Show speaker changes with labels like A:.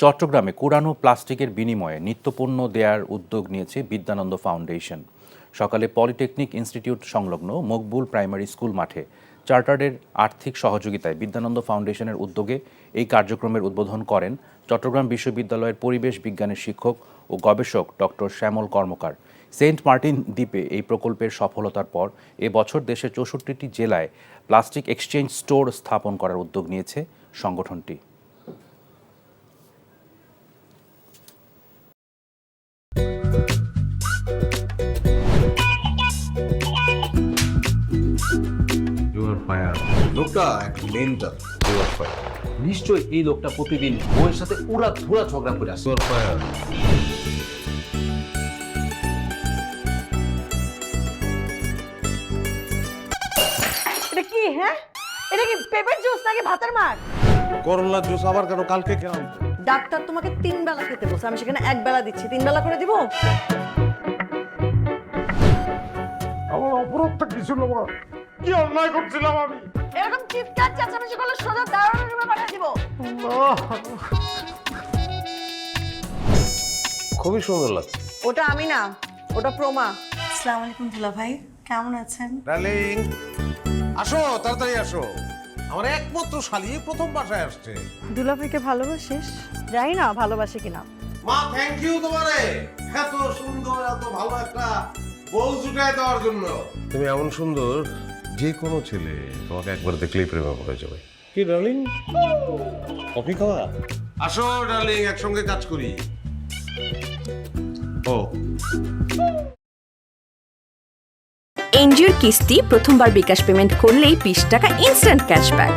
A: চট্টগ্রামে কুড়ানো প্লাস্টিকের বিনিময়ে নিত্যপণ্য দেয়ার উদ্যোগ নিয়েছে বিদ্যানন্দ ফাউন্ডেশন। সকালে পলিটেকনিক ইনস্টিটিউট সংলগ্ন মকবুল প্রাইমারি স্কুল মাঠে চার্টার্ডের আর্থিক সহযোগিতায় বিদ্যানন্দ ফাউন্ডেশনের উদ্যোগে এই কার্যক্রমের উদ্বোধন করেন চট্টগ্রাম বিশ্ববিদ্যালয়ের পরিবেশ বিজ্ঞানের শিক্ষক ও গবেষক ডক্টর শ্যামল কর্মকার। সেন্ট মার্টিন দ্বীপে এই প্রকল্পের সফলতার পর এবছর দেশের 64টি জেলায় প্লাস্টিক এক্সচেঞ্জ স্টোর স্থাপন করার উদ্যোগ নিয়েছে সংগঠনটি।
B: লোকটা এক মেন্টাল।
C: নিশ্চয়ই এই লোকটা প্রতিদিন বউয়ের সাথে উড়া ধুরা ঝগড়া করে আসে।
D: এটা কি? হ্যাঁ, এটা কি পেঁপের জুস নাকি ভাতের মার?
B: করলার জুস আবার কেন? কালকে খেলাম।
D: ডাক্তার তোমাকে 3 বেলা খেতে বলছে, আমি সেখানে 1 বেলা দিচ্ছি। 3 বেলা করে দিব?
B: আমার অপরাধটা কি ছিল? কি অন্যায় করছিলাম আমি?
D: এরকম চিৎকার চেঁচামেচি করলে সোজা দারোয়ানের রুমে পাঠিয়ে দিব।
B: খুবই সুন্দর লাগছে।
D: ওটা আমি না, ওটা প্রমা। আসসালামু আলাইকুম দুলা ভাই, কেমন আছেন?
B: ডার্লিং, আসো তাড়াতাড়ি আসো। আমার একমাত্র শালি প্রথম বাসায় আসছে।
D: দুলা ভাইকে ভালোবাসিস? জানি না ভালোবাসি কিনা।
B: মা, থ্যাংক ইউ তোমারে এত সুন্দর এত ভালো একটা বউ জুটায় দেওয়ার জন্য। তুমি এমন সুন্দর, যে কোনো ছেলে তোমাকে একবার দেখলেই প্রেমে পড়ে যাবে। কি ডার্লিং, কফি খাওয়া? আসো ডার্লিং, একসঙ্গে কাজ করি। ও
E: এনজিওর কিস্তি প্রথমবার বিকাশ পেমেন্ট করলেই 20 টাকা ইনস্ট্যান্ট ক্যাশব্যাক।